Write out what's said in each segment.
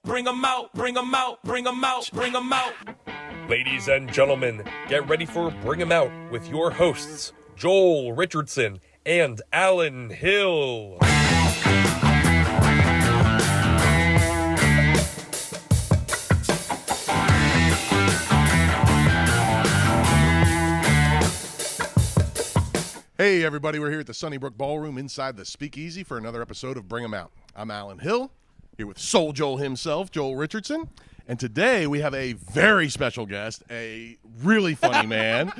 bring 'em out, bring 'em out, bring 'em out, bring 'em out. Ladies and gentlemen, get ready for Bring 'em Out with your hosts, Joel Richardson and Alan Hill. Hey everybody, we're here at the Sunnybrook Ballroom inside the Speakeasy for another episode of Bring 'em Out. I'm Alan Hill, here with Soul Joel himself, Joel Richardson, and today we have a very special guest, a really funny man,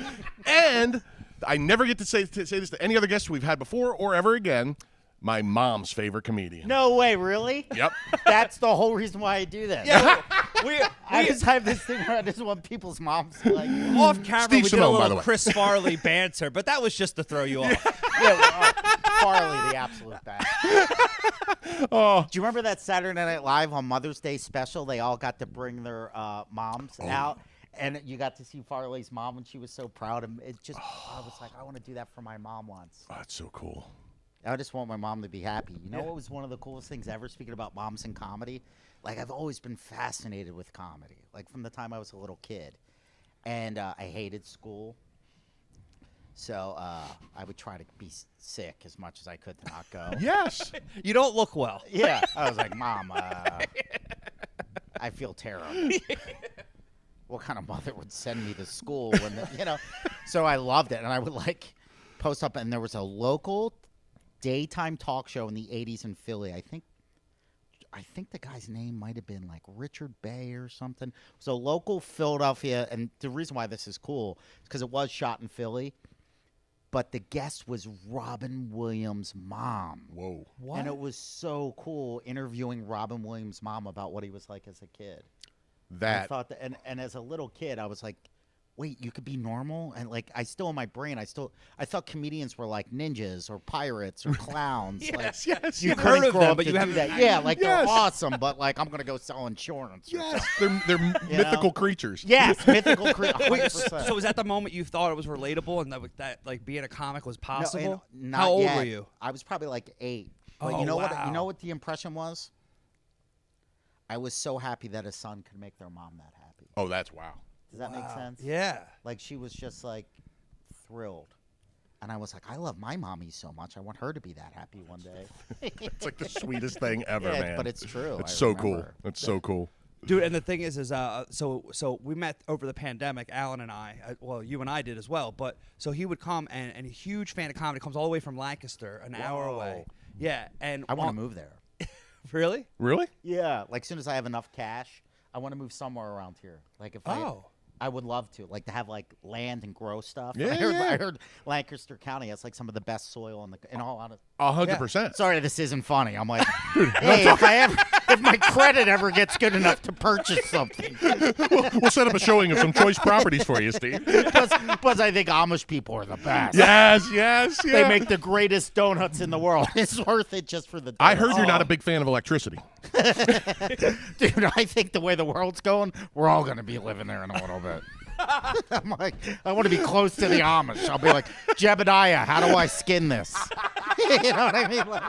and I never get to say this to any other guest we've had before or ever again, my mom's favorite comedian. No way, really? Yep. That's the whole reason why I do this. Yeah, I just have this thing where I just want people's moms to like. off camera, Steve we Simeone, did a by the little way. Chris Farley banter, but that was just to throw you off. Farley, the absolute best. Oh, Do you remember that Saturday Night Live on Mother's Day special? They all got to bring their moms out, and you got to see Farley's mom, and she was so proud. And it just, I was like, I want to do that for my mom once. that's so cool. I just want my mom to be happy. You know what was one of the coolest things ever, speaking about moms and comedy? Like, I've always been fascinated with comedy, like from the time I was a little kid. And I hated school. So I would try to be sick as much as I could to not go. Yes. You don't look well. Yeah. I was like, Mom, I feel terrible. What kind of mother would send me to school when, So I loved it. And I would, like, post up. And there was a local daytime talk show in the 80s in Philly. I think the guy's name might have been like Richard Bay or something. It was a local Philadelphia, and the reason why this is cool is because it was shot in Philly, but the guest was Robin Williams' mom. Whoa. What? And it was so cool interviewing Robin Williams' mom about what he was like as a kid. I That. thought that, and as a little kid, I was like, wait, you could be normal? And like, I still in my brain, I thought comedians were like ninjas or pirates or clowns. Yes, like, yes, you yes. couldn't Heard of grow them, up but to you do haven't- that. Yeah, like Yes. they're awesome, but like I'm gonna go sell insurance. Or Yes, something. they're You mythical know? creatures. Yes, mythical creatures. Wait, 100%. so was that the moment you thought it was relatable and that like being a comic was possible? No, How old yet. were you? I was probably like 8. But Oh, you know what? wow. You know what the impression was? I was so happy that a son could make their mom that happy. Oh, that's wow. Does that make sense? Yeah. Like she was just like thrilled. And I was like, I love my mommy so much. I want her to be that happy one day. It's like the sweetest thing ever, Yeah, man. but it's true. It's I so cool. remember. It's so cool. Dude, and the thing is so we met over the pandemic, Alan and I. Well, you and I did as well. But so he would come and a huge fan of comedy, comes all the way from Lancaster, an hour away. Yeah, and I want to move there. Really? Really? Yeah. Like, as soon as I have enough cash, I want to move somewhere around here. Like, if I would love to, like, to have like land and grow stuff. Yeah, I heard Lancaster County has like some of the best soil in all honesty. 100%. Sorry, this isn't funny. I'm like, hey, if my credit ever gets good enough to purchase something, We'll set up a showing of some choice properties for you, Steve. plus I think Amish people are the best. Yes, yes, yeah. They make the greatest donuts in the world. It's worth it just for the donuts. I heard you're not a big fan of electricity. Dude, I think the way the world's going, we're all going to be living there in a little bit. I'm like, I want to be close to the Amish. I'll be like, Jebediah, how do I skin this? You know what I mean? Like,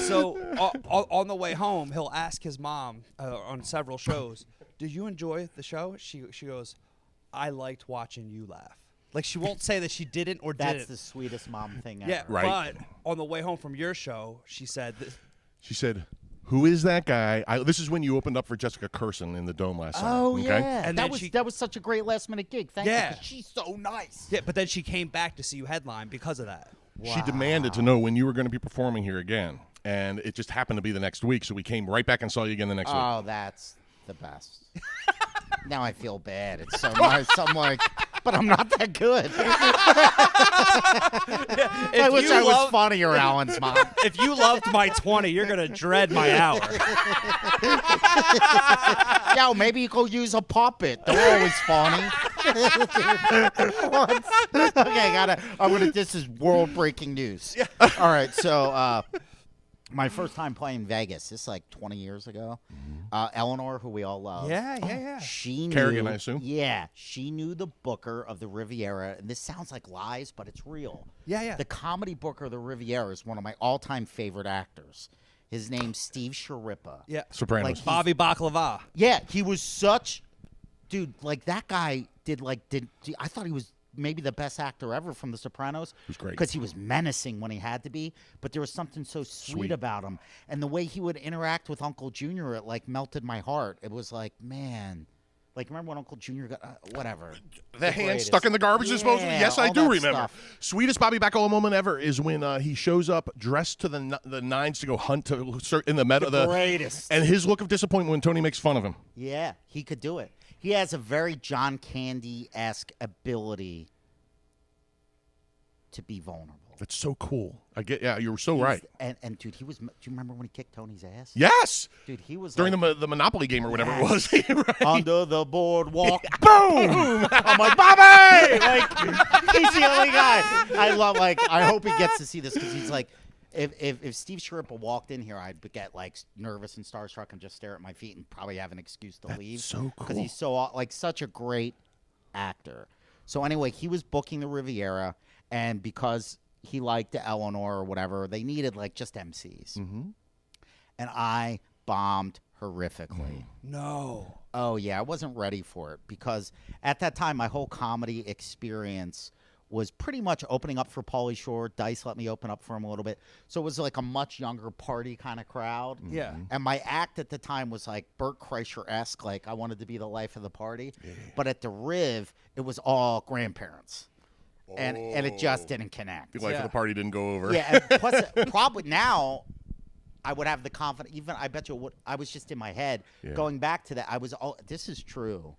So on the way home, he'll ask his mom on several shows, "Did you enjoy the show?" She goes, "I liked watching you laugh." Like she won't say that she didn't or that's didn't. the sweetest mom thing ever. Yeah, Right. But on the way home from your show, she said, She said, "Who is that guy?" This is when you opened up for Jessica Curson in the Dome last summer. Oh, okay? yeah. And that then was such a great last-minute gig. Thank you. Yeah. 'Cause she's so nice. "Yeah," but then she came back to see you headline because of that. She demanded to know when you were going to be performing here again. And it just happened to be the next week, so we came right back and saw you again the next week. Oh, that's the best. Now I feel bad. It's so nice. I'm like, but I'm not that good. I wish I was funnier, Alan's mom. If you loved my 20, you're going to dread my hour. Yo, maybe you go use a puppet. They're always funny. Okay, this is world breaking news. All right, so my first time playing Vegas, this is like 20 years ago. Eleanor, who we all love. Yeah. She knew. Kerrigan, I assume? Yeah, she knew the booker of the Riviera, and this sounds like lies, but it's real. Yeah. The comedy booker of the Riviera is one of my all-time favorite actors. His name's Steve Sharippa. Yeah. Sopranos. Like, Bobby Baklava. Yeah, he was such, dude. Like that guy did. I thought he was maybe the best actor ever from The Sopranos. He was great. Because he was menacing when he had to be, but there was something so sweet about him, and the way he would interact with Uncle Junior, it like melted my heart. It was like, man. Like, remember when Uncle Junior got whatever? The hand greatest. stuck in the garbage disposal? Yeah, Yes, I all do that remember. stuff. Sweetest Bobby Bacala moment ever is when he shows up dressed to the nines to go hunt in the meadow. The greatest. And his look of disappointment when Tony makes fun of him. Yeah, he could do it. He has a very John Candy-esque ability to be vulnerable. That's so cool. Yeah, you were so right. And dude, he was. Do you remember when he kicked Tony's ass? Yes. Dude, he was During like, the Monopoly game or whatever it was. Right? under the boardwalk. Boom! I'm like, Bobby! Like, he's the only guy. I hope he gets to see this because he's like, if Steve Sharippa walked in here, I'd get like nervous and starstruck and just stare at my feet and probably have an excuse to leave. So cool. Because he's so like such a great actor. So anyway, he was booking the Riviera, and because he liked Eleanor or whatever, they needed like just MCs. Mm-hmm. And I bombed horrifically. No. Oh, yeah. I wasn't ready for it because at that time, my whole comedy experience was pretty much opening up for Pauly Shore. Dice let me open up for him a little bit. So it was like a much younger party kind of crowd. Yeah. And my act at the time was like Bert Kreischer-esque. Like I wanted to be the life of the party. Yeah. But at the Riv, it was all grandparents. And it just didn't connect. The life of the party didn't go over. Yeah, and plus, probably now I would have the confidence. Even I bet you I was just in my head going back to that. This is true.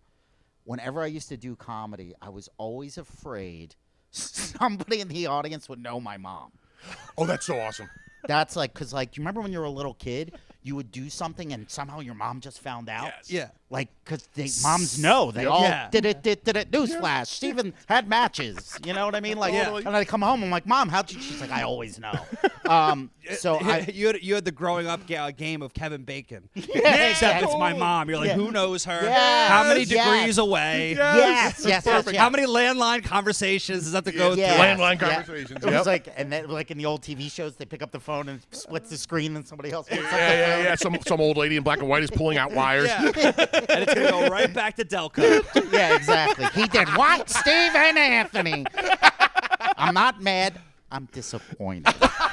Whenever I used to do comedy, I was always afraid somebody in the audience would know my mom. Oh, that's so awesome. That's like, because like, do you remember when you were a little kid, you would do something and somehow your mom just found out? Yes. Yeah. Like, because moms know. They all did it. Newsflash. Steven had matches. You know what I mean? Like, and I come home, I'm like, Mom, how'd you? She's like, I always know. So you had the growing up game of Kevin Bacon. Yeah, Except it's my mom. You're like, who knows her? Yes, How many yes. degrees away? Yes. How many landline conversations does that have to go Yeah. through? Landline conversations. It was like, and then like in the old TV shows, they pick up the phone and splits the screen, and somebody else picks up the phone. Yeah. Some old lady in black and white is pulling out wires. Yeah. And it's going to go right back to Delco. Yeah, exactly. He did what? Stephen Anthony. I'm not mad. I'm disappointed.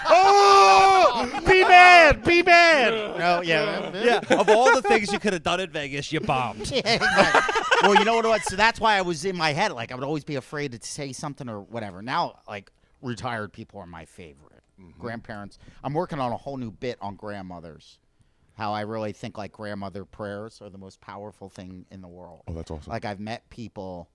Oh! Be mad! Be mad! No, yeah. Yeah. Of all the things you could have done in Vegas, you bombed. Yeah, exactly. Well, you know what it was? So that's why I was in my head. Like, I would always be afraid to say something or whatever. Now, like, retired people are my favorite. Grandparents. I'm working on a whole new bit on grandmothers. How I really think, like, grandmother prayers are the most powerful thing in the world. Oh, that's awesome. Like, I've met people,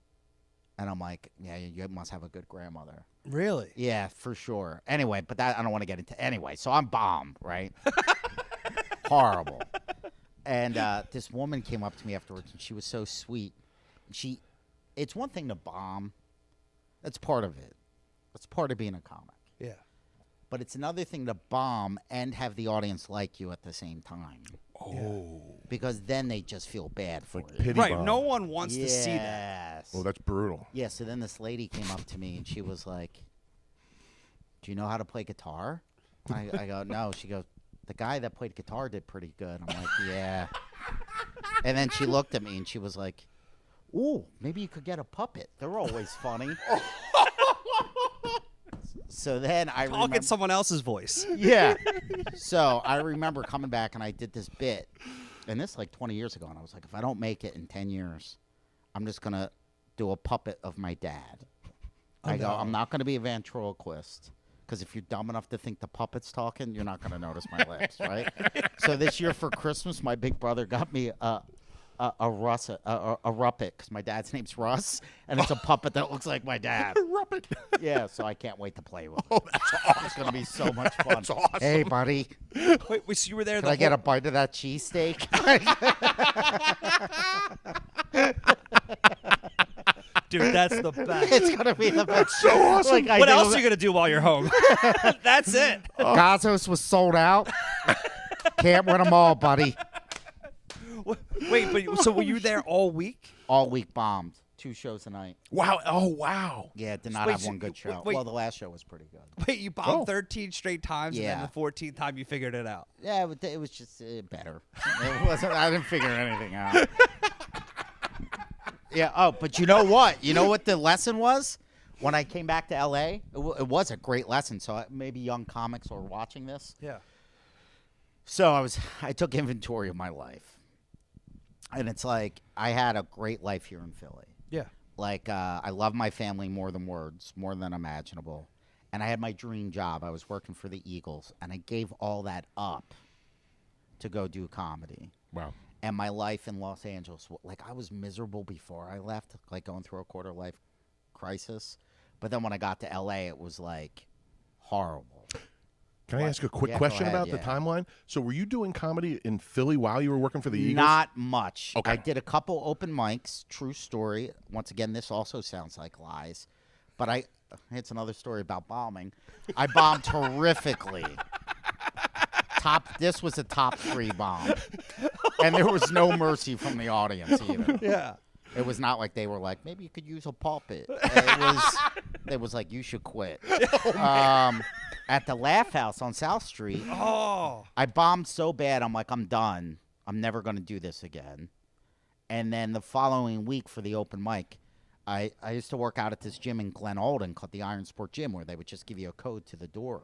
and I'm like, yeah, you must have a good grandmother. Really? Yeah, for sure. Anyway, but that I don't want to get into. Anyway, so I'm bombed, right? Horrible. And this woman came up to me afterwards, and she was so sweet. It's one thing to bomb. That's part of it. That's part of being a comic. Yeah. But it's another thing to bomb and have the audience like you at the same time. Oh. Because then they just feel bad for Like you. pity Right. bomb. No one wants to see that. Yes. Oh, that's brutal. Yeah, so then this lady came up to me, and she was like, do you know how to play guitar? I go, no. She goes, the guy that played guitar did pretty good. I'm like, yeah. And then she looked at me, and she was like, ooh, maybe you could get a puppet. They're always funny. So then I Talk remember. in someone else's voice. Yeah. So I remember coming back, and I did this bit, and this like 20 years ago, and I was like, if I don't make it in 10 years, I'm just going to do a puppet of my dad. I go, I'm not going to be a ventriloquist, because if you're dumb enough to think the puppet's talking, you're not going to notice my lips, right? So this year for Christmas, my big brother got me a Ruppet, because my dad's name's Russ, and it's a puppet that looks like my dad. Ruppet. Yeah, so I can't wait to play with it. Oh, that's awesome. It's going to be so much fun. That's awesome. Hey, buddy. Wait, so you were there Can I get a bite of that cheesesteak? Dude, that's the best. It's going to be the best. So awesome. Like, I What think else are you going to do while you're home? That's it. Gazos was sold out. Can't win them all, buddy. Wait, but so were you there all week? All week bombed. 2 shows a night. Wow. Oh, wow. Yeah, did not Wait, have so- one good show. wait. Well, the last show was pretty good. Wait, you bombed Oh. 13 straight times, and Yeah. then the 14th time you figured it out. Yeah, it was just better. It wasn't. I didn't figure anything out. Yeah. Oh, but you know what? You know what the lesson was? When I came back to L.A., it was a great lesson. So maybe young comics are watching this. Yeah. So I took inventory of my life, and it's like I had a great life here in Philly. Yeah. Like I love my family more than words, more than imaginable, and I had my dream job. I was working for the Eagles, and I gave all that up to go do comedy. Wow. And my life in Los Angeles, like I was miserable before I left, like going through a quarter life crisis. But then when I got to LA, it was like horrible. Can I ask a quick Yeah, go question ahead, about the yeah. timeline? So were you doing comedy in Philly while you were working for the Eagles? Not much. Okay. I did a couple open mics. True story. Once again, this also sounds like lies, but it's another story about bombing. I bombed horrifically. This was a top 3 bomb, and there was no mercy from the audience either. Yeah. It was not like they were like, maybe you could use a pulpit. It was like, you should quit. At the Laugh House on South Street, Oh. I bombed so bad, I'm like, I'm done. I'm never going to do this again. And then the following week for the open mic, I used to work out at this gym in Glen Olden called the Iron Sport Gym, where they would just give you a code to the door.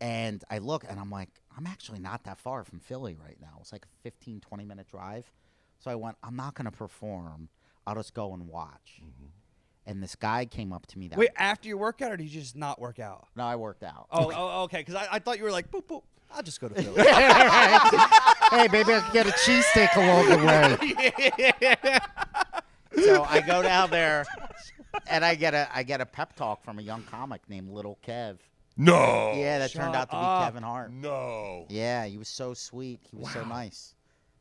And I look, and I'm like, I'm actually not that far from Philly right now. It's like a 15, 20-minute drive. So I went, I'm not going to perform. I'll just go and watch. Mm-hmm. And this guy came up to me. Wait, after your workout, or did you just not work out? No, I worked out. Oh, okay. Because I thought you were like, boop, boop. I'll just go to Philly. Hey, maybe I can get a cheesesteak along the way. So I go down there, and I get a pep talk from a young comic named Little Kev. No. Yeah, that turned out to be up. Kevin Hart. No. Yeah, he was so sweet. He was so nice.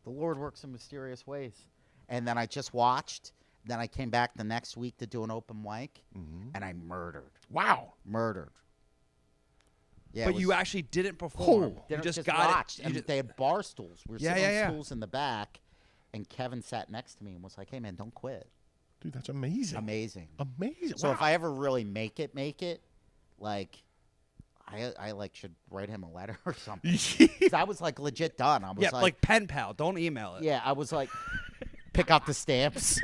The Lord works in mysterious ways. And then I just watched. Then I came back the next week to do an open mic, and I murdered. Murdered. Yeah, But it you was actually didn't perform. Then You I just got watched, it. and You just, they had bar stools. We were Yeah, sitting yeah, on yeah. stools in the back, and Kevin sat next to me and was like, "Hey, man, don't quit." Dude, that's amazing. Amazing. Amazing. So Wow. if I ever really make it, like, I like should write him a letter or something. 'Cause I was like legit done. I was yeah, like pen pal. Don't email it. yeah, I was like, pick out the stamps.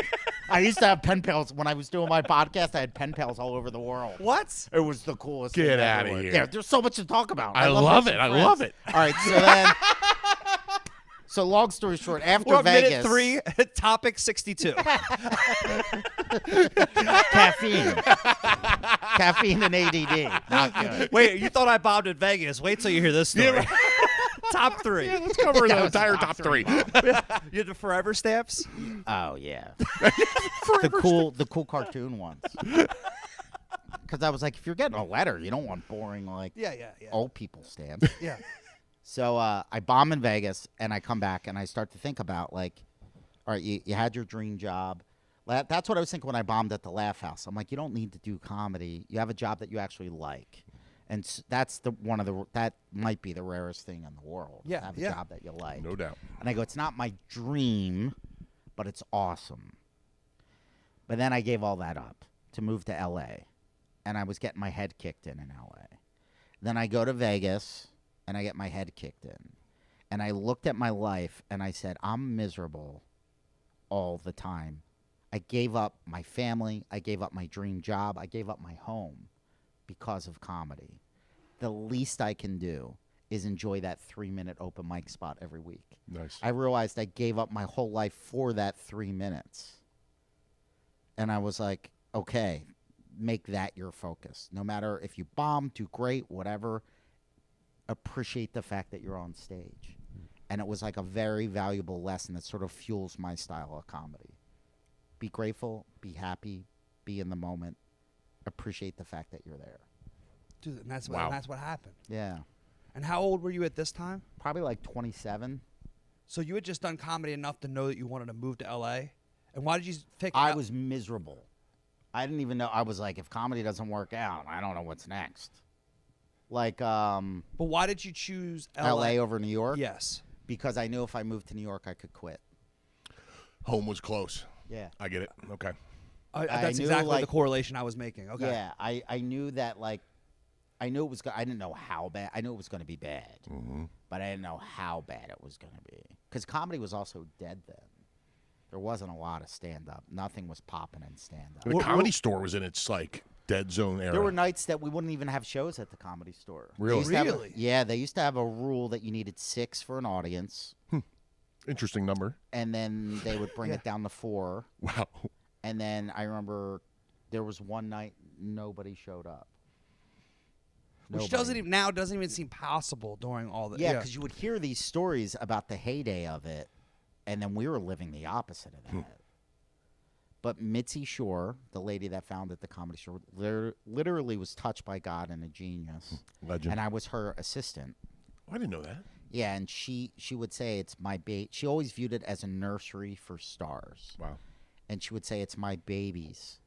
I used to have pen pals when I was doing my podcast. I had pen pals all over the world. What? It was the coolest. Get thing outta ever. here. Yeah, there's so much to talk about. I love making it. I friends. love it. All right, so then. So long story short, after We're on Vegas, minute 3, topic 62. caffeine, caffeine and ADD, not good. Wait, you thought I bombed in Vegas. Wait till you hear this story. Top 3. Yeah, let's cover That the was entire top top 3. You had the forever stamps? Oh yeah, the cool cartoon ones. Because I was like, if you're getting a letter, you don't want boring like Yeah. old people stamps. Yeah. So I bomb in Vegas, and I come back, and I start to think about, like, all right, you had your dream job. That's what I was thinking when I bombed at the Laugh House. I'm like, you don't need to do comedy. You have a job that you actually like. And that's that might be the rarest thing in the world. Yeah, Have a yeah. job that you like. No doubt. And I go, it's not my dream, but it's awesome. But then I gave all that up to move to L.A., and I was getting my head kicked in L.A. Then I go to Vegas, and I get my head kicked in. And I looked at my life, and I said, I'm miserable all the time. I gave up my family. I gave up my dream job. I gave up my home because of comedy. The least I can do is enjoy that 3-minute open mic spot every week. Nice. I realized I gave up my whole life for that 3 minutes. And I was like, okay, make that your focus. No matter if you bomb, do great, whatever, appreciate the fact that you're on stage. And it was like a very valuable lesson that sort of fuels my style of comedy. Be grateful, be happy, be in the moment, appreciate the fact that you're there. Dude, and that's, Wow. and that's what happened. Yeah. And how old were you at this time? Probably like 27. So you had just done comedy enough to know that you wanted to move to L.A.? And why did you pick I was miserable. I didn't even know. I was like, if comedy doesn't work out, I don't know what's next. Like But why did you choose L.A. over New York? Yes. Because I knew if I moved to New York, I could quit. Home was close. Yeah. I get it. Okay. That's knew, exactly like- the correlation I was making. Okay. Yeah, I knew that, like, I knew it was. I didn't know how bad. I knew it was going to be bad, but I didn't know how bad it was going to be. Because comedy was also dead then. There wasn't a lot of stand up. Nothing was popping in stand up. The Comedy Store was in its like dead zone era. There were nights that we wouldn't even have shows at the Comedy Store. They Really? used to have a- Really? yeah, they used to have a rule that you needed 6 for an audience, Interesting number. and then they would bring it down to 4. Wow. And then I remember there was one night nobody showed up. Which Nobody. doesn't even seem possible during all the Yeah, because you would hear these stories about the heyday of it, and then we were living the opposite of that. But Mitzi Shore, the lady that founded the Comedy Store, literally was touched by God and a genius. Legend. And I was her assistant. I didn't know that. Yeah, and she would say it's my baby. She always viewed it as a nursery for stars. Wow. And she would say it's my babies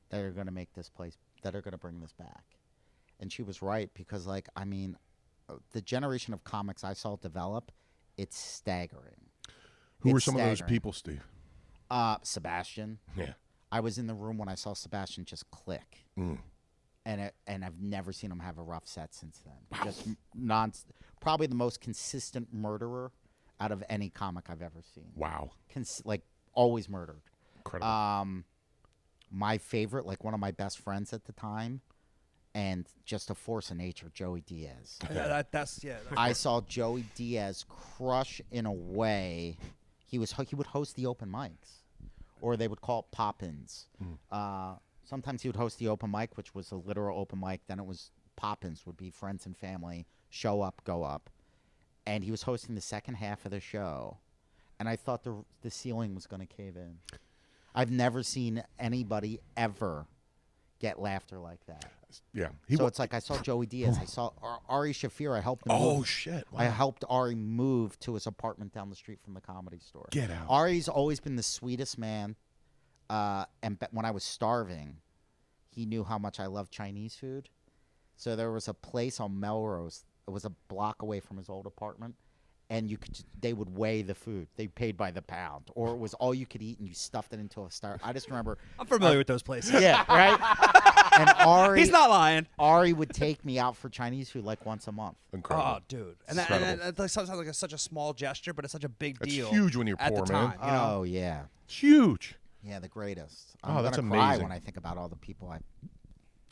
that are going to make this place, that are going to bring this back. And she was right because, like, I mean, the generation of comics I saw develop, it's staggering. Who were It's some of those staggering. people, Steve? Sebastian. Yeah. I was in the room when I saw Sebastian just click. And I've never seen him have a rough set since then. Just probably the most consistent murderer out of any comic I've ever seen. Wow. Like, always murdered. Incredible. My favorite, like one of my best friends at the time, and just a force of nature, Joey Diaz. That's I saw Joey Diaz crush in a way. He would host the open mics, or they would call it pop-ins. Sometimes he would host the open mic, which was a literal open mic. Then it was pop-ins, would be friends and family, show up, go up. And he was hosting the second half of the show, and I thought the ceiling was going to cave in. I've never seen anybody ever get laughter like that. Yeah. So it's like I saw Joey Diaz. I saw Ari Shafir. I helped him. Oh, move. shit. I Wow. helped Ari move to his apartment down the street from the Comedy Store. Get out. Ari's always been the sweetest man. When I was starving, he knew how much I love Chinese food. So there was a place on Melrose. It was a block away from his old apartment. And they would weigh the food. They paid by the pound. Or it was all you could eat, and you stuffed it into a star. I just remember. I'm familiar with those places. Yeah, right? And Ari, He's not lying. Ari would take me out for Chinese food like once a month. Incredible. Oh, dude, and that sounds like such a small gesture, but it's such a big That's deal. huge when you're at poor, the man. time, you know? Oh, yeah. It's huge. Yeah, the greatest. Oh, I'm that's gonna cry amazing. when I think about all the people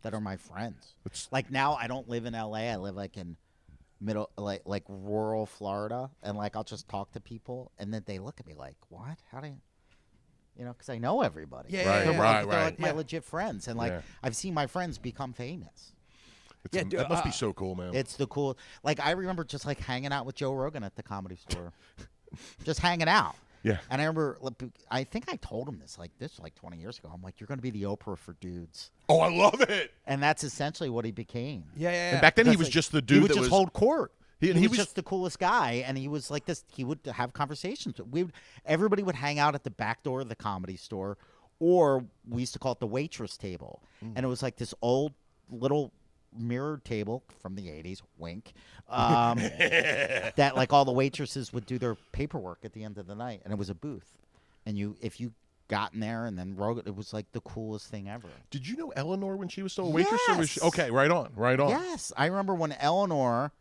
that are my friends. It's- Like now, I don't live in LA. I live like in like rural Florida, and like I'll just talk to people, and then they look at me like, "What? How do you?" You know, because I know everybody. Yeah, Right, yeah, They're, right, like, they're right. like my legit friends, and like Yeah. I've seen my friends become famous. Yeah, dude, that must be so cool, man. It's the cool. Like I remember just like hanging out with Joe Rogan at the Comedy Store, just hanging out. Yeah. And I remember, I think I told him this was like 20 years ago. I'm like, you're going to be the Oprah for dudes, Oh, I love it. and that's essentially what he became. Yeah, yeah, yeah. And back then he Because, was like, just the he dude would that just was hold court. He- He, and he was was- just the coolest guy, and he was like this. He would have conversations. Everybody would hang out at the back door of the Comedy Store, or we used to call it the waitress table, and it was like this old little mirrored table from the 80s, wink, that like all the waitresses would do their paperwork at the end of the night, and it was a booth, and if you got in there, and then Rogan, it was like the coolest thing ever. Did you know Eleanor when she was still a waitress? Or was she, Yes. okay, right on, right on. Yes, I remember when Eleanor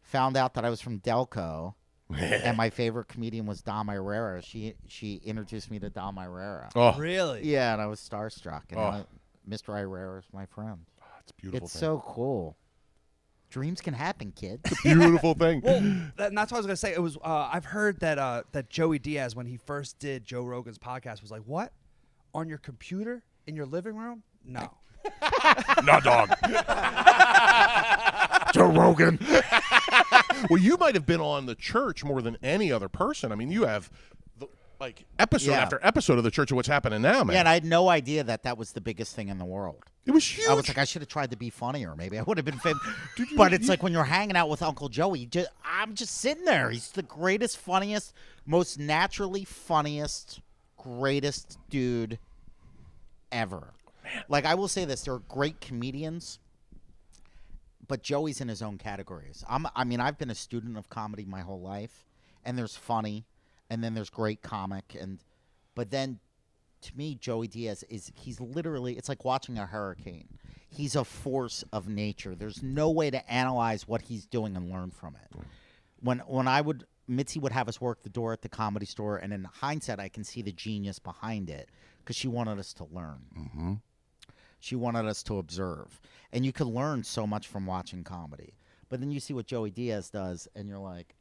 found out that I was from Delco, and my favorite comedian was Dom Irrera. She introduced me to Dom Irrera. Oh, Really? Yeah, and I was starstruck. And Oh. Mr. Irrera is my friend. it's a beautiful. It's thing. so cool. Dreams can happen, kid. beautiful thing. Well, and that's what I was gonna say. It was. I've heard that Joey Diaz, when he first did Joe Rogan's podcast, was like, "What? On your computer in your living room? No." No, dog. Joe Rogan. Well, you might have been on the church more than any other person. I mean, you have like episode Yeah. after episode of the church of what's happening now, man. Yeah, and I had no idea that was the biggest thing in the world. it was huge. I was like, I should have tried to be funnier. Maybe I would have been famous. But it's like when you're hanging out with Uncle Joey, I'm just sitting there. He's the greatest, funniest, most naturally funniest, greatest dude ever. Like, I will say this. There are great comedians, but Joey's in his own categories. I've been a student of comedy my whole life, and there's funny, and then there's great comic, but then to me, Joey Diaz he's literally, it's like watching a hurricane. He's a force of nature. There's no way to analyze what he's doing and learn from it. When Mitzi would have us work the door at the Comedy Store, and in hindsight, I can see the genius behind it because she wanted us to learn. Mm-hmm. She wanted us to observe. And you can learn so much from watching comedy. But then you see what Joey Diaz does, and you're like,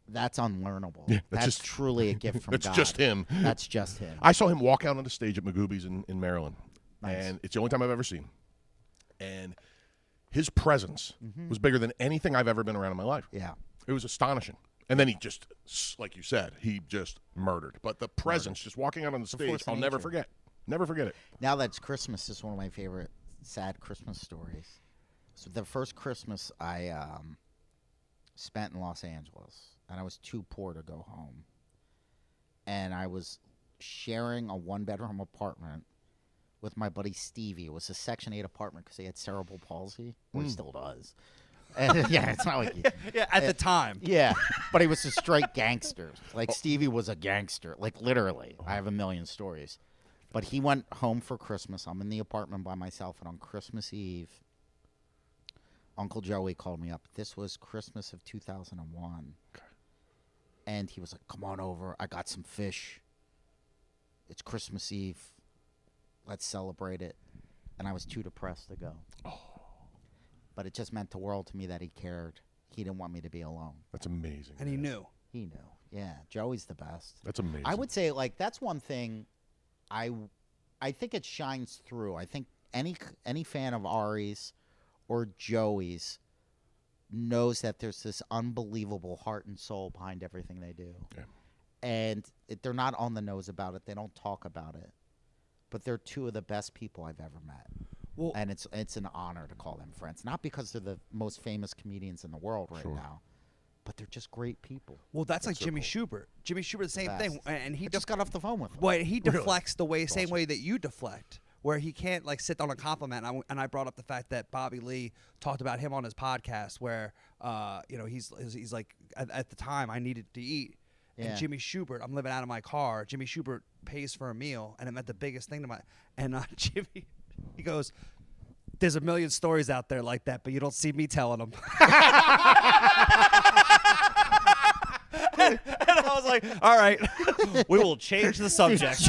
that's unlearnable. Yeah, that's truly a gift from God. That's just him. That's just him. I saw him walk out on the stage at Magooby's in Maryland. Nice. And it's the only time I've ever seen him. And his presence was bigger than anything I've ever been around in my life. Yeah. It was astonishing. And then he just, like you said, he just murdered. But the presence, just walking out on the stage, I'll never forget. Never forget it. Now that it's Christmas, this is one of my favorite sad Christmas stories. So the first Christmas I spent in Los Angeles, and I was too poor to go home. And I was sharing a one-bedroom apartment with my buddy Stevie. It was a Section 8 apartment because he had cerebral palsy. Well, he still does. And, yeah, it's not like at the time. Yeah, but he was a straight gangster. Like, Stevie was a gangster. Like, literally. I have a million stories. But he went home for Christmas. I'm in the apartment by myself, and on Christmas Eve, Uncle Joey called me up. This was Christmas of 2001. Okay. And he was like, come on over. I got some fish. It's Christmas Eve. Let's celebrate it. And I was too depressed to go. Oh. But it just meant the world to me that he cared. He didn't want me to be alone. That's amazing. And he knew. He knew. Yeah, Joey's the best. That's amazing. I would say, like, that's one thing I think it shines through. I think any fan of Ari's or Joey's knows that there's this unbelievable heart and soul behind everything they do. Yeah. And they're not on the nose about it. They don't talk about it. But they're two of the best people I've ever met. Well, and it's an honor to call them friends. Not because they're the most famous comedians in the world right now, but they're just great people. Well, that's like Jimmy Schubert. Jimmy Schubert, the same thing. And he just got off the phone with him. Well, he deflects the same way that you deflect, where he can't like sit on a compliment. And I brought up the fact that Bobby Lee talked about him on his podcast, where he's like at the time I needed to eat. Yeah. And Jimmy Schubert, I'm living out of my car. Jimmy Schubert pays for a meal, and it meant the biggest thing to my. And Jimmy, he goes, "There's a million stories out there like that, but you don't see me telling them." and I was like, "All right, we will change the subject."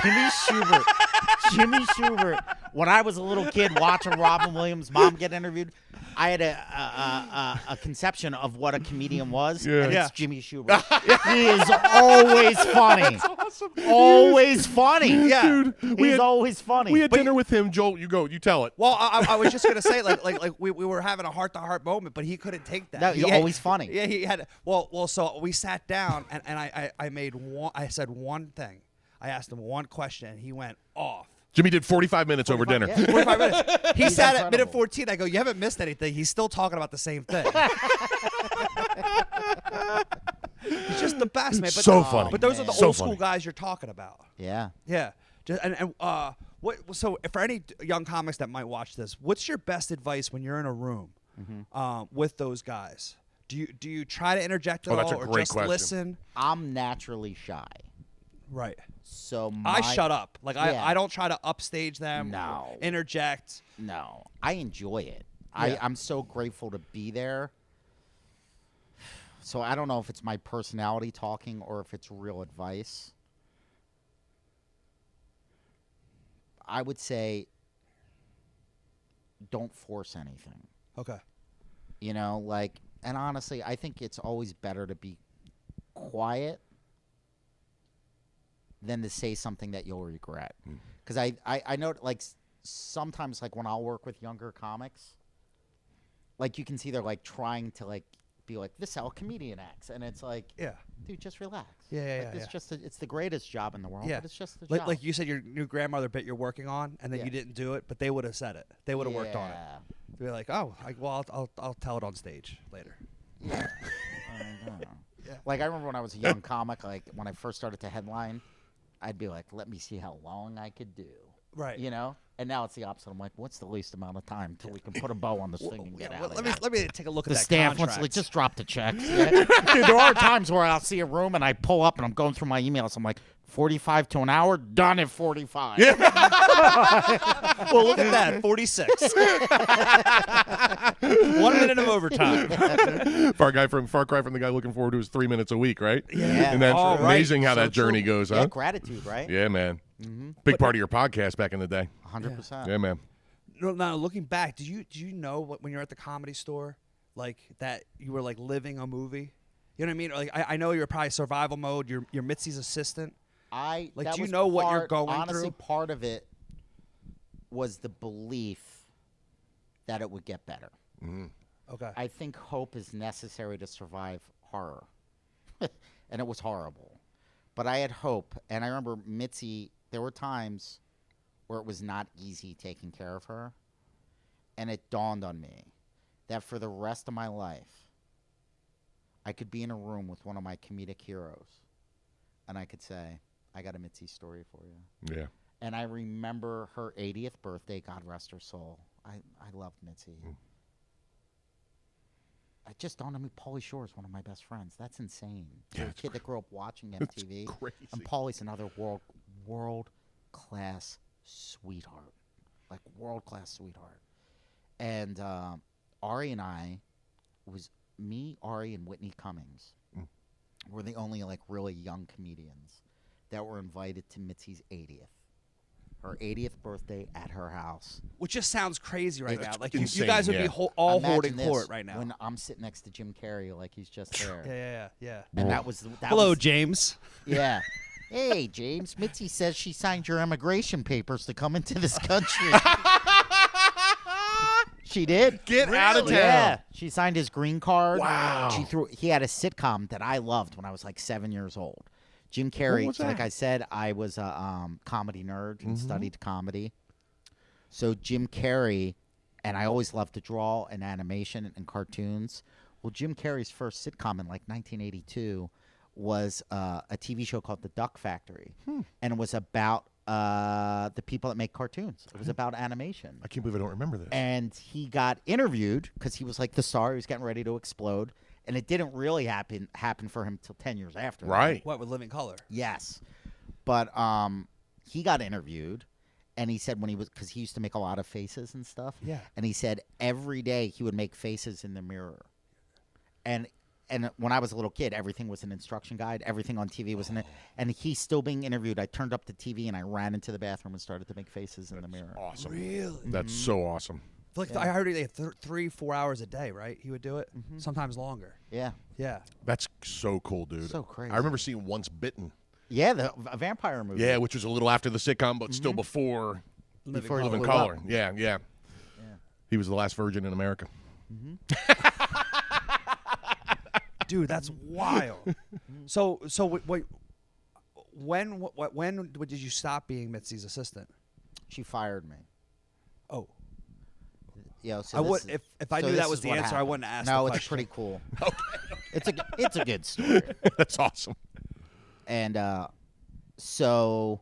Jimmy Schubert. When I was a little kid watching Robin Williams' mom get interviewed, I had a conception of what a comedian was, and it's Jimmy Schubert. He is always funny. That's awesome. Always funny. Yeah, dude. He's always funny. We had dinner with him, Joel. You go. You tell it. Well, I was just gonna say, like we were having a heart-to-heart moment, but he couldn't take that. No, he's always funny. Yeah, he had. Well, so we sat down, and I said one thing. I asked him one question, and he went off. Jimmy did 45 minutes over dinner. Yeah. 45 minutes. He sat at minute 14. I go, you haven't missed anything. He's still talking about the same thing. He's just the best, man. But so funny. But those are the old school guys you're talking about. Yeah. Yeah. So for any young comics that might watch this, what's your best advice when you're in a room with those guys? Do you try to interject at all, that's a or great just question. listen? I'm naturally shy. Right. So I shut up. Like Yeah. I don't try to upstage them. No. Or interject. No, I enjoy it. Yeah. I'm so grateful to be there. So I don't know if it's my personality talking or if it's real advice. I would say don't force anything. Okay. You know, like, and honestly, I think it's always better to be quiet than to say something that you'll regret. Because I know, like, sometimes, like, when I'll work with younger comics, like, you can see they're, like, trying to, like, be like, this is how a comedian acts. And it's like, Yeah. dude, just relax. Yeah. It's just, it's the greatest job in the world, Yeah. but it's just the job. Like you said, your new grandmother bit you're working on, and then Yeah. you didn't do it, but they would have said it. They would have worked on it. They'd be like, oh, I'll tell it on stage later. Yeah. Like, I remember when I was a young comic, like, when I first started to headline, I'd be like, let me see how long I could do. Right. You know? And now it's the opposite. I'm like, what's the least amount of time till we can put a bow on this thing and get out of here? Let me take a look The at that staff contract. wants, like, just drop the checks. Yeah. Dude, there are times where I'll see a room and I pull up and I'm going through my emails. I'm like, 45 to an hour, done at 45. Well, look at that, 46. 1 minute of overtime. Far Cry from the guy looking forward to his 3 minutes a week, right? Yeah. And that's Oh, right. amazing how So that journey true. goes, Yeah, huh? gratitude, right? Yeah, man. Big part of your podcast back in the day. 100%. Yeah, man. No, now looking back, did you know when you're at the Comedy Store, like that you were like living a movie? You know what I mean? Like I know you're probably survival mode. You're Mitzi's assistant. Like, do that you was know what you're part- going honestly, through? part of it was the belief that it would get better. Okay. I think hope is necessary to survive horror. And it was horrible. But I had hope. And I remember Mitzi, there were times where it was not easy taking care of her. And it dawned on me that for the rest of my life, I could be in a room with one of my comedic heroes. And I could say, I got a Mitzi story for you. Yeah. And I remember her 80th birthday, God rest her soul. I loved Mitzi. It just dawned on me, Pauly Shore is one of my best friends. That's insane. For a kid that grew up watching MTV. crazy. And Pauly's another world-class sweetheart. Like, world-class sweetheart. And Ari and I, Ari and Whitney Cummings were the only, like, really young comedians that were invited to Mitzi's 80th. Her 80th birthday at her house. Which just sounds crazy right now. Like you insane, guys would yeah. be all Imagine holding this, court right now. When I'm sitting next to Jim Carrey, like he's just there. Yeah. And that was Hello, James. Yeah. Hey, James. Mitzi says she signed your immigration papers to come into this country. She did. Get out of town. Yeah. She signed his green card. Wow. He had a sitcom that I loved when I was like 7 years old. Jim Carrey, was like that? I said, I was a comedy nerd and studied comedy. So Jim Carrey, and I always loved to draw and animation and cartoons. Well, Jim Carrey's first sitcom in like 1982 was a TV show called The Duck Factory. And it was about the people that make cartoons. It was about animation. I can't believe I don't remember this. And he got interviewed because he was like the star. He was getting ready to explode. And it didn't really happen for him till 10 years after that. Right. What, with Living Color? Yes. But he got interviewed, and he said because he used to make a lot of faces and stuff. Yeah. And he said every day he would make faces in the mirror. And when I was a little kid, everything was an instruction guide. Everything on TV was in it. And he's still being interviewed. I turned up the TV, and I ran into the bathroom and started to make faces in the mirror. Awesome. Really? That's so awesome. Like I heard he had 3-4 hours a day, right? He would do it. Sometimes longer. Yeah. Yeah. That's so cool, dude. So crazy. I remember seeing Once Bitten. Yeah, a vampire movie. Yeah, which was a little after the sitcom, but still before Before he Living blew Color. up. Yeah. He was the last virgin in America. Dude, that's wild. So wait, when did you stop being Mitzi's assistant? She fired me. Oh, Yeah, so I this would is- if I so knew this that was is the what answer, I happened. wouldn't ask. No, the it's question. pretty cool. It's a good story. That's awesome. And so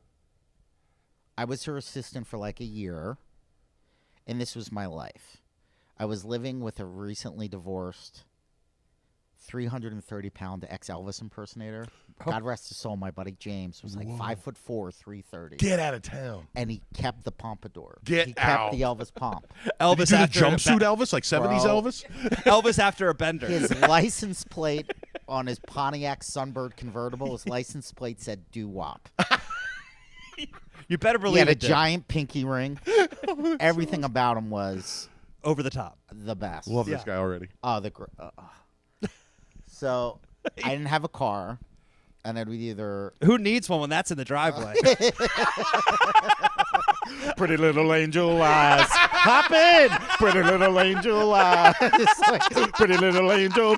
I was her assistant for like a year, and this was my life. I was living with a recently divorced 330-pound ex-Elvis impersonator. God rest his soul, my buddy James was like 5'4", 330. Get out of town. And he kept the pompadour. Get he kept out. the Elvis pomp. Elvis Did you do after the jumpsuit Elvis, like 70s Bro. Elvis? Elvis after a bender. His license plate on his Pontiac Sunbird convertible, his license plate said doo-wop. You better He believe had a it. did. giant pinky ring. Everything about him was Over the top. the best. Love this Yeah. guy already. Oh, So I didn't have a car, and I'd either Who needs one when that's in the driveway? pretty little angel eyes, hop in, pretty little angel eyes, pretty little angel.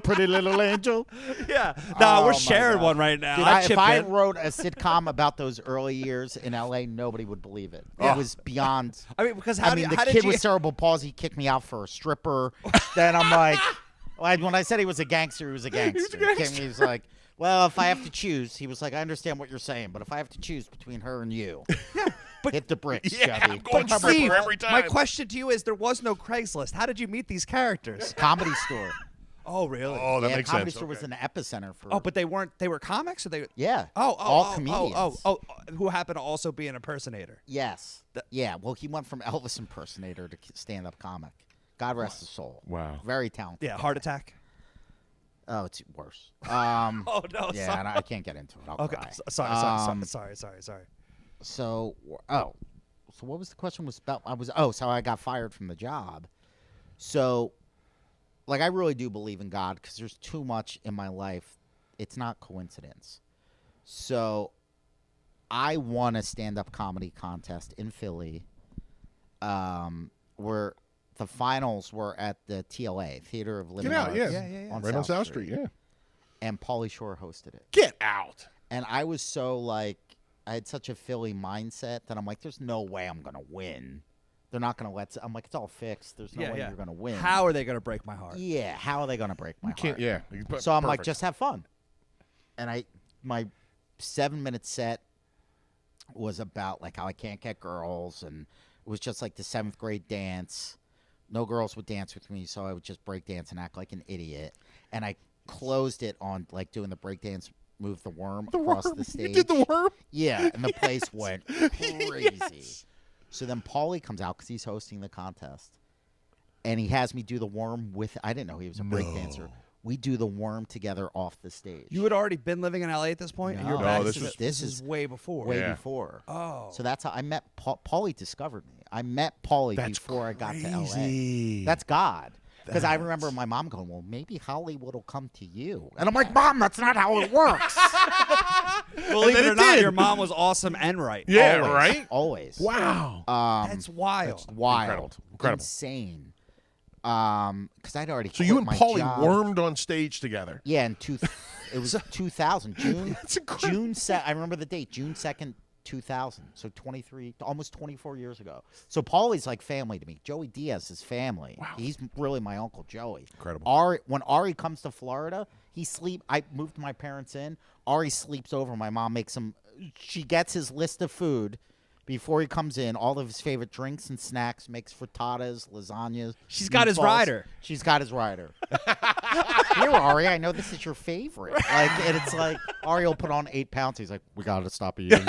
yeah. No, Oh, we're my sharing God. one right now. Dude, I'd if chip I in. wrote a sitcom about those early years in LA, nobody would believe it. It was beyond. I mean, because I how, mean, do, the how kid did you? with cerebral palsy kicked me out for a stripper. Then I'm like, when I said he was a gangster, he was a gangster. He was like, well, if I have to choose, he was like, I understand what you're saying, but if I have to choose between her and you, hit the bricks, Chubby. I'm going But stripper Steve, every time. my question to you is: there was no Craigslist. How did you meet these characters? Comedy Store. Oh, really? Oh, that yeah, makes Comedy sense. Store was Okay. an epicenter for. Oh, but they weren't. They were comics, or they? yeah, Oh, all comedians. Who happened to also be an impersonator? Yes. Yeah. Well, he went from Elvis impersonator to stand-up comic. God rest his soul. Wow. Very talented. Yeah, guy. heart attack. Oh, it's worse. Oh no. Yeah, sorry. and I can't get into it. I'll Okay. cry. Sorry. So, so what was the question? Was about? So I got fired from the job. So, like, I really do believe in God because there's too much in my life. It's not coincidence. So, I won a stand-up comedy contest in Philly, where the finals were at the TLA Theater of Living Get out, Arts. yeah. Right on South Street, yeah. And Pauly Shore hosted it. Get out. And I was so like, I had such a Philly mindset that I'm like, there's no way I'm gonna win. They're not gonna let. I'm like, it's all fixed. There's no way you're gonna win. How are they gonna break my heart? Yeah, how are they gonna break my heart? Yeah. So I'm like, Perfect. just have fun. And my 7-minute set was about like how I can't get girls, and it was just like the 7th grade dance. No girls would dance with me, so I would just break dance and act like an idiot. And I closed it on like doing the break dance, move the worm across the stage. You did the worm? Yeah, and the place went crazy. So then Paulie comes out because he's hosting the contest, and he has me do the worm with. I didn't know he was a break dancer. We do the worm together off the stage. You had already been living in LA at this point. And you're No, back this to was- the- this is way before. way Yeah. before. Oh. So that's how I met Paulie. Discovered me. I met Paulie That's before I got to crazy. LA. That's God. Because I remember my mom going, "Well, maybe Hollywood will come to you," and I'm like, "Mom, that's not how it works." Believe then it or it not, did. your mom was awesome and right. Yeah, Always, right? Always. Wow. That's wild. Wild. Incredible. Insane. Because I'd already. So quit you and my Paulie job. wormed on stage together. Yeah, it was 2000. June. That's incredible. I remember the date. June 2nd, 2000. So 23, almost 24 years ago. So Paulie's like family to me. Joey Diaz is family. Wow. He's really my Uncle Joey. Incredible. When Ari comes to Florida, I moved my parents in. Ari sleeps over. My mom makes him. She gets his list of food. Before he comes in, all of his favorite drinks and snacks, makes frittatas, lasagnas. She's got his meatballs. rider. She's got his rider. Here, Ari, I know this is your favorite. Like, and it's like, Ari will put on 8 pounds. He's like, we got to stop eating.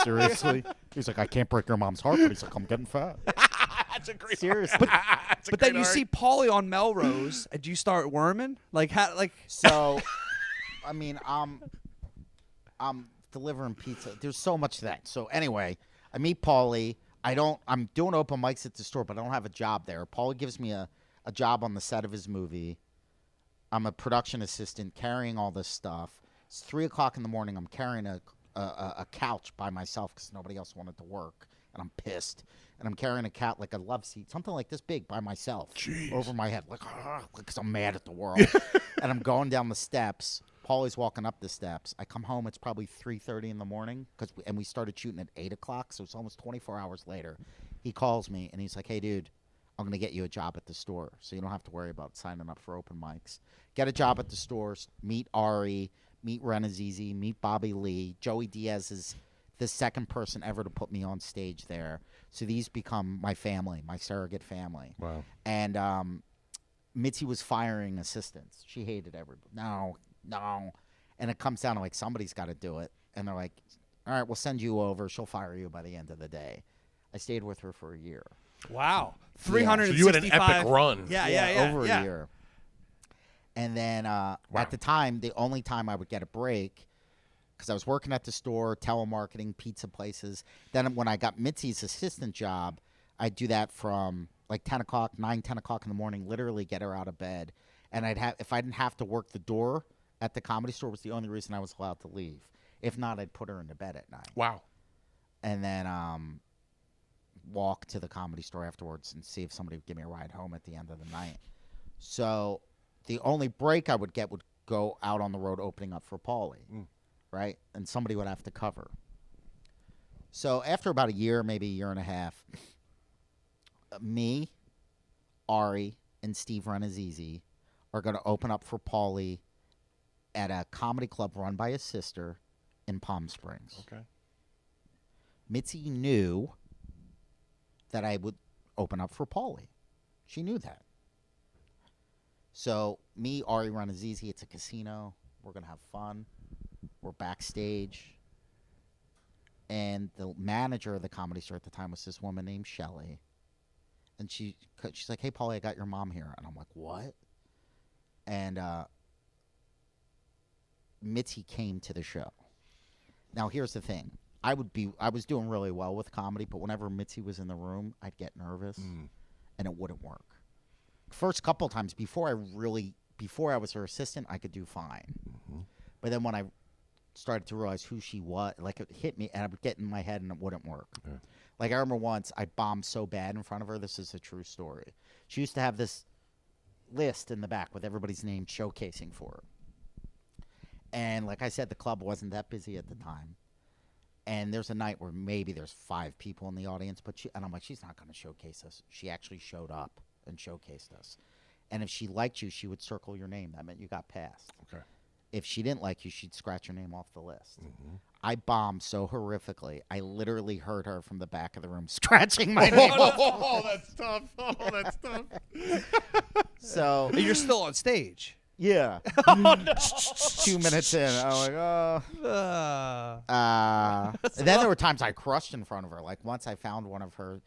Seriously? He's like, I can't break your mom's heart, but he's like, I'm getting fat. That's a great Seriously. But then you see Paulie on Melrose, and you start worming. Like how? Like So, I mean, I'm delivering pizza. There's so much to that. So anyway, I meet Paulie. I'm doing open mics at the store, but I don't have a job there. Paulie gives me a job on the set of his movie. I'm a production assistant carrying all this stuff. It's 3:00 in the morning. I'm carrying a couch by myself because nobody else wanted to work, and I'm pissed. And I'm carrying a cat like a love seat, something like this big by myself, over my head, like because I'm mad at the world. And I'm going down the steps. Paulie's walking up the steps. I come home. It's probably 3:30 in the morning and we started shooting at 8:00, so it's almost 24 hours later. He calls me and he's like, "Hey, dude, I'm gonna get you a job at the store, so you don't have to worry about signing up for open mics. Get a job at the stores. Meet Ari. Meet Ren Azizi. Meet Bobby Lee. Joey Diaz is the second person ever to put me on stage there. So these become my family, my surrogate family. Wow. And Mitzi was firing assistants. She hated everybody. No. And it comes down to like somebody's got to do it. And they're like, all right, we'll send you over. She'll fire you by the end of the day. I stayed with her for a year. wow, So 365. you had an epic run. Yeah. Over a year. And then at the time, the only time I would get a break, because I was working at the store, telemarketing, pizza places. Then when I got Mitzi's assistant job, I'd do that from like 10 o'clock in the morning, literally get her out of bed. And if I didn't have to work the door at the Comedy Store, was the only reason I was allowed to leave. If not, I'd put her into bed at night. Wow. And then walk to the Comedy Store afterwards and see if somebody would give me a ride home at the end of the night. So the only break I would get would go out on the road opening up for Paulie, right? And somebody would have to cover. So after about a year, maybe a year and a half, me, Ari, and Steve Renazizi are going to open up for Paulie at a comedy club run by his sister in Palm Springs. Okay. Mitzi knew that I would open up for Paulie. She knew that. So me, Ari, Renazizi, it's a casino. We're gonna have fun. We're backstage, and the manager of the Comedy Store at the time was this woman named Shelley, and she's like, "Hey, Paulie, I got your mom here," and I'm like, "What?" And Mitzi came to the show. Now here's the thing: I was doing really well with comedy, but whenever Mitzi was in the room, I'd get nervous, and it wouldn't work. First couple times before I was her assistant, I could do fine. But then when I started to realize who she was, like it hit me, and I would get in my head, and it wouldn't work. Yeah. Like I remember once I bombed so bad in front of her. This is a true story. She used to have this list in the back with everybody's name showcasing for her. And like I said, the club wasn't that busy at the time. And there's a night where maybe there's 5 people in the audience, and I'm like, she's not going to showcase us. She actually showed up and showcased us. And if she liked you, she would circle your name. That meant you got passed. Okay. If she didn't like you, she'd scratch your name off the list. I bombed so horrifically, I literally heard her from the back of the room scratching my name off. Oh, that's tough. Oh, that's tough. So You're still on stage. Yeah. 2 minutes in, I'm like, oh. And then there were times I crushed in front of her. Like once I found one of her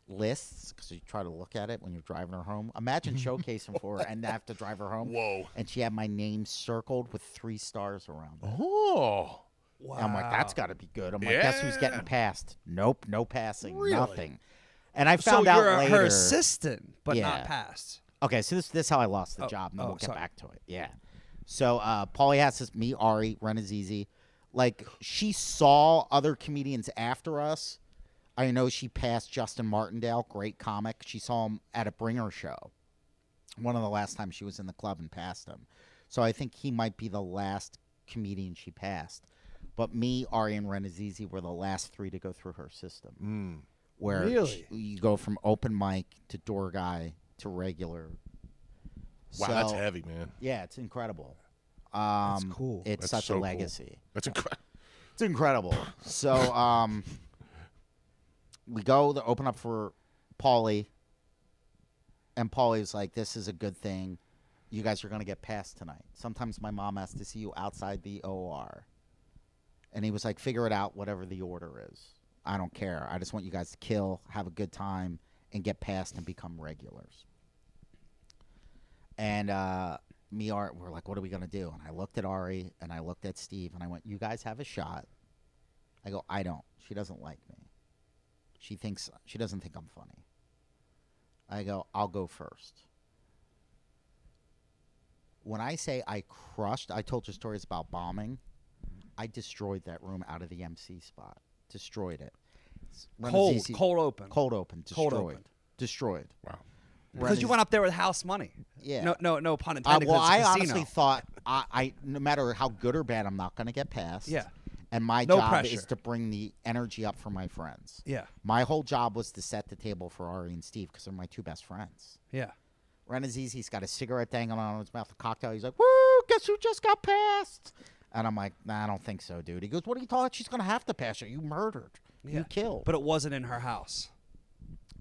lists, because you try to look at it when you're driving her home. Imagine showcasing for her and have to drive her home. Whoa. And she had my name circled with 3 stars around it. Oh. Wow. And I'm like, that's got to be good. I'm like, guess who's getting passed? Nope, no passing, nothing. And I found out you're later. her assistant, but Yeah. not passed. Okay, so this is how I lost the job, and then we'll get back to it. Yeah. So Paulie has this, me, Ari, Renazizi. Like, she saw other comedians after us. I know she passed Justin Martindale, great comic. She saw him at a Bringer show. One of the last times she was in the club and passed him. So I think he might be the last comedian she passed. But me, Ari, and Renazizi were the last 3 to go through her system. Where Really? you go from open mic to door guy to regular. Wow, So, that's heavy, man. Yeah, it's incredible. That's cool. It's That's such so a cool. legacy. That's incredible. It's incredible. So we go to open up for Paulie, and Paulie's like, this is a good thing. You guys are going to get passed tonight. Sometimes my mom has to see you outside the OR. And he was like, figure it out, whatever the order is. I don't care. I just want you guys to kill, have a good time, and get passed and become regulars. And me, Ari, we're like, what are we going to do? And I looked at Ari, and I looked at Steve, and I went, you guys have a shot. I go, I don't. She doesn't like me. She doesn't think I'm funny. I go, I'll go first. When I say I crushed, I told you stories about bombing. I destroyed that room out of the MC spot. Destroyed it. Cold open. Cold open. Destroyed. Cold open. Destroyed. Wow. Because you went up there with house money. Yeah. No pun intended. Well, 'cause it's a I casino. honestly thought I no matter how good or bad, I'm not going to get passed. Yeah. And my No job pressure. is to bring the energy up for my friends. Yeah. My whole job was to set the table for Ari and Steve because they're my 2 best friends. Yeah. Renazizi's got a cigarette dangling on his mouth, a cocktail. He's like, woo, guess who just got passed? And I'm like, nah, I don't think so, dude. He goes, what do you thought? She's going to have to pass you. You murdered. Yeah. You killed. But it wasn't in her house.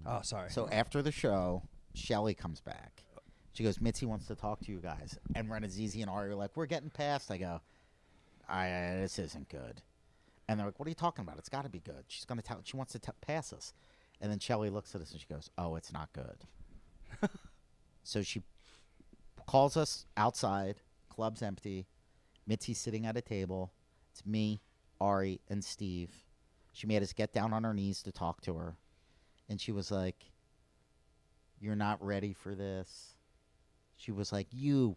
Oh, sorry. So after the show, Shelly comes back. She goes, Mitzi wants to talk to you guys. And Renazizi and Ari are like, we're getting passed. I go, this isn't good. And they're like, what are you talking about? It's got to be good. She's going to tell. She wants to pass us. And then Shelly looks at us and she goes, oh, it's not good. So she calls us outside. Club's empty. Mitzi's sitting at a table. It's me, Ari, and Steve. She made us get down on our knees to talk to her. And she was like, you're not ready for this. She was like, you.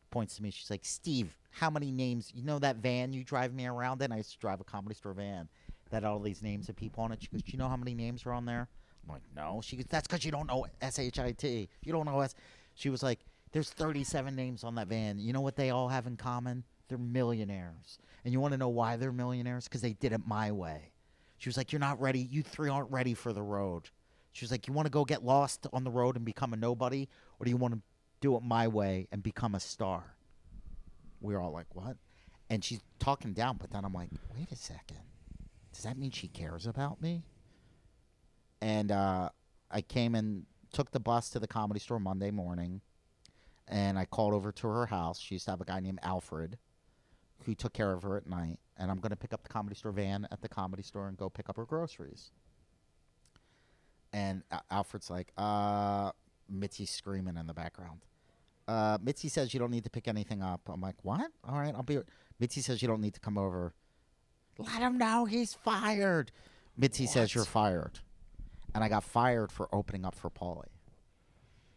Points to me. She's like, Steve, how many names? You know that van you drive me around in? I used to drive a Comedy Store van that had all these names of people on it. She goes, do you know how many names are on there? I'm like, no. She goes, that's because you don't know S-H-I-T. You don't know S. She was like, there's 37 names on that van. You know what they all have in common? They're millionaires. And you want to know why they're millionaires? Because they did it my way. She was like, you're not ready. You 3 aren't ready for the road. She was like, you want to go get lost on the road and become a nobody? Or do you want to do it my way and become a star? We were all like, what? And she's talking down, but then I'm like, wait a second. Does that mean she cares about me? And I came and took the bus to the Comedy Store Monday morning. And I called over to her house. She used to have a guy named Alfred who took care of her at night. And I'm going to pick up the Comedy Store van at the Comedy Store and go pick up her groceries. And Alfred's like, Mitzi's screaming in the background. Mitzi says you don't need to pick anything up. I'm like, what? All right, I'll be. Mitzi says you don't need to come over. Let him know he's fired. Mitzi says you're fired. And I got fired for opening up for Paulie.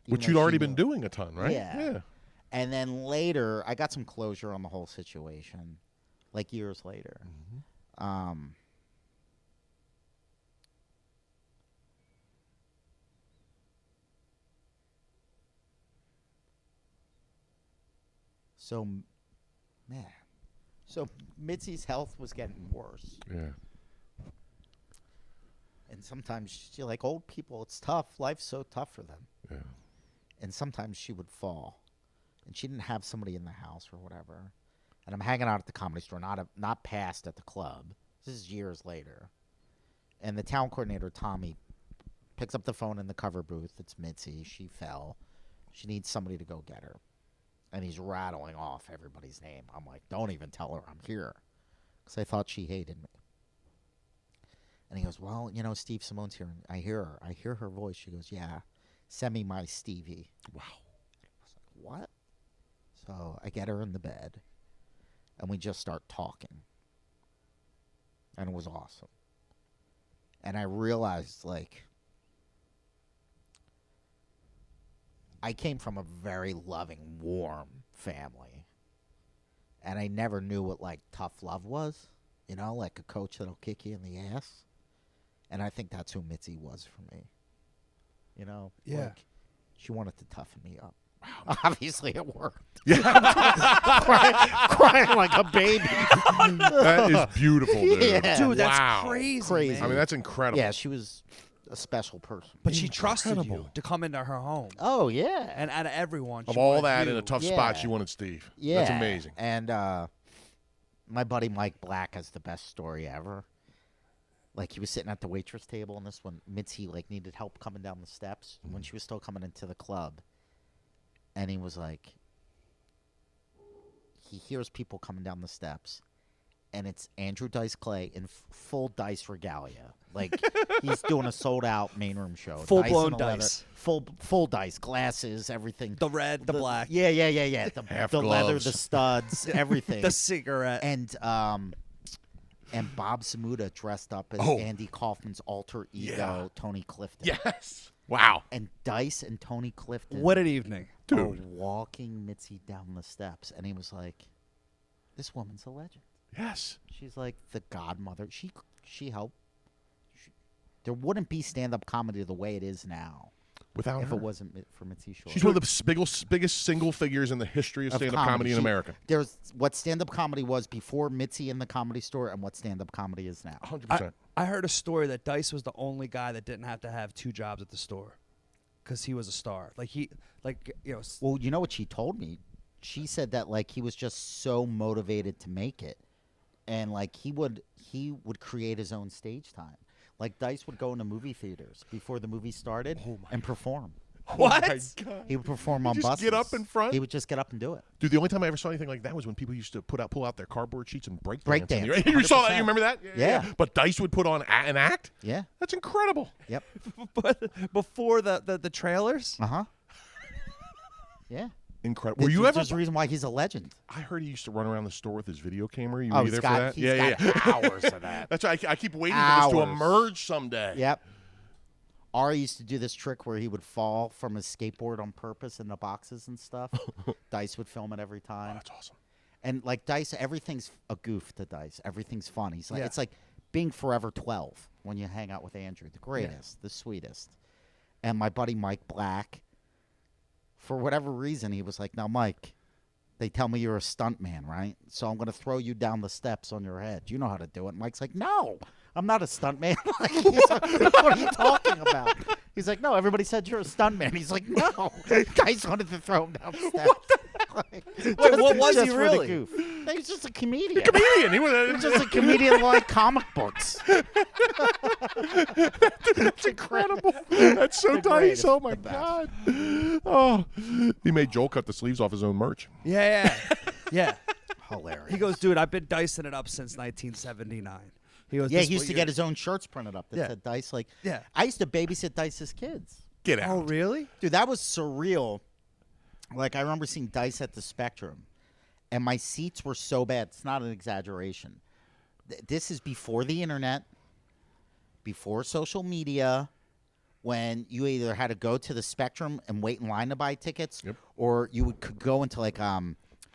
Which you'd already been doing a ton, right? Yeah. And then later, I got some closure on the whole situation, like years later. So, man. So, Mitzi's health was getting worse. Yeah. And sometimes, she, like old people, it's tough. Life's so tough for them. Yeah. And sometimes she would fall. And she didn't have somebody in the house or whatever. And I'm hanging out at the Comedy Store, not past at the club. This is years later. And the town coordinator, Tommy, picks up the phone in the cover booth. It's Mitzi. She fell. She needs somebody to go get her. And he's rattling off everybody's name. I'm like, don't even tell her I'm here. Because I thought she hated me. And he goes, well, you know, Steve Simone's here. And I hear her. I hear her voice. She goes, yeah, send me my Stevie. Wow. I was like, what? So I get her in the bed. And we just start talking. And it was awesome. And I realized, like, I came from a very loving, warm family. And I never knew what, like, tough love was. You know, like a coach that'll kick you in the ass. And I think that's who Mitzi was for me. You know? Yeah. Like, she wanted to toughen me up. Wow. Obviously, it worked. Yeah. crying like a baby. That is beautiful, dude. Yeah. Dude, that's Wow. crazy. I mean, that's incredible. Yeah, she was a special person. But she trusted you Incredible. to come into her home. Oh, yeah. And out of everyone, Of she all wanted that you. in a tough Yeah. spot, she wanted Steve. Yeah. That's amazing. And my buddy Mike Black has the best story ever. Like, he was sitting at the waitress table, and this one, Mitzi, like, needed help coming down the steps when she was still coming into the club. And he was like, he hears people coming down the steps, and it's Andrew Dice Clay in full Dice regalia. Like, he's doing a sold-out main room show. Full-blown in the leather, Dice. Full Dice, glasses, everything. The red, the black. Yeah. The Half leather, gloves. the studs, everything. The cigarette. And Bob Samuda dressed up as Oh. Andy Kaufman's alter ego, Yeah. Tony Clifton. Yes. Wow. And Dice and Tony Clifton What an evening. are Dude. walking Mitzi down the steps. And he was like, this woman's a legend. Yes. She's like the godmother. She helped. There wouldn't be stand-up comedy the way it is now Without if her. it wasn't for Mitzi Shore. She's one of the biggest single figures in the history of stand-up comedy in She- America. There's what stand-up comedy was before Mitzi in the Comedy Store and what stand-up comedy is now. 100%. I heard a story that Dice was the only guy that didn't have to have 2 jobs at the store because he was a star. Well, you know what she told me? She said that, like, he was just so motivated to make it. And, like, he would create his own stage time. Like, Dice would go into movie theaters before the movie started and perform. What? Oh my God. He would perform on just buses. get up in front? He would just get up and do it. Dude, the only time I ever saw anything like that was when people used to pull out their cardboard sheets and break Break dance. dance, You saw that? 100%. You remember that? Yeah. But Dice would put on an act? Yeah. That's incredible. Yep. But before the trailers? Uh-huh. Yeah. Incredible. Were you ever? There's the reason why he's a legend. I heard he used to run around the store with his video camera. You Oh, were he's there got, for that? he's got hours of that. That's why I keep waiting for this to Hours. emerge someday. Yep. Ari used to do this trick where he would fall from his skateboard on purpose in the boxes and stuff. Dice would film it every time. Oh, that's awesome. And like Dice, everything's a goof to Dice. Everything's fun. He's like, Yeah. it's like being forever 12 when you hang out with Andrew, the greatest, the sweetest. And my buddy Mike Black, for whatever reason, he was like, "Now, Mike, they tell me you're a stunt man, right? So I'm going to throw you down the steps on your head. You know how to do it." Mike's like, "No, I'm not a stunt man." Like, he's like, "What are you talking about?" He's like, "No, everybody said you're a stunt man." He's like, "No." Guys wanted to throw him down the steps. Wait, what was just he for really? the goof. He was just a comedian. Comedian. He He was was just a comedian like comic books. That's incredible. That's so The nice. greatest, Oh my the best. god. Oh, he made Joel cut the sleeves off his own merch. Yeah. Hilarious. He goes, dude, I've been dicing it up since 1979. He goes, Yeah, "This he used what to you're-" get his own shirts printed up that Yeah. said Dice. Like, Yeah. I used to babysit Dice's kids. Get out. Oh, really? Dude, that was surreal. Like, I remember seeing Dice at the Spectrum, and my seats were so bad. It's not an exaggeration. This is before the internet, before social media, when you either had to go to the Spectrum and wait in line to buy tickets, or you could go into, like,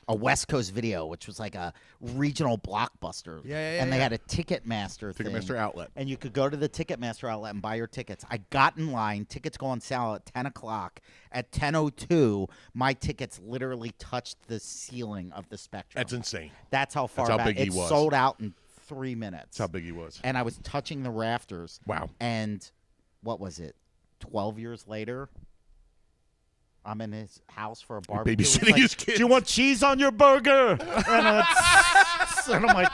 a West Coast Video, which was like a regional Blockbuster. And they had a Ticketmaster thing. Ticketmaster outlet. And you could go to the Ticketmaster outlet and buy your tickets. I got in line. Tickets go on sale at 10 o'clock. At 10:02, my tickets literally touched the ceiling of the Spectrum. That's insane. That's how far how back. big he it was. sold out in 3 minutes. That's how big he was. And I was touching the rafters. Wow. And what was it? 12 years later, I'm in his house for a barbecue. He's babysitting like, his kids. Do you want cheese on your burger? And I'm like,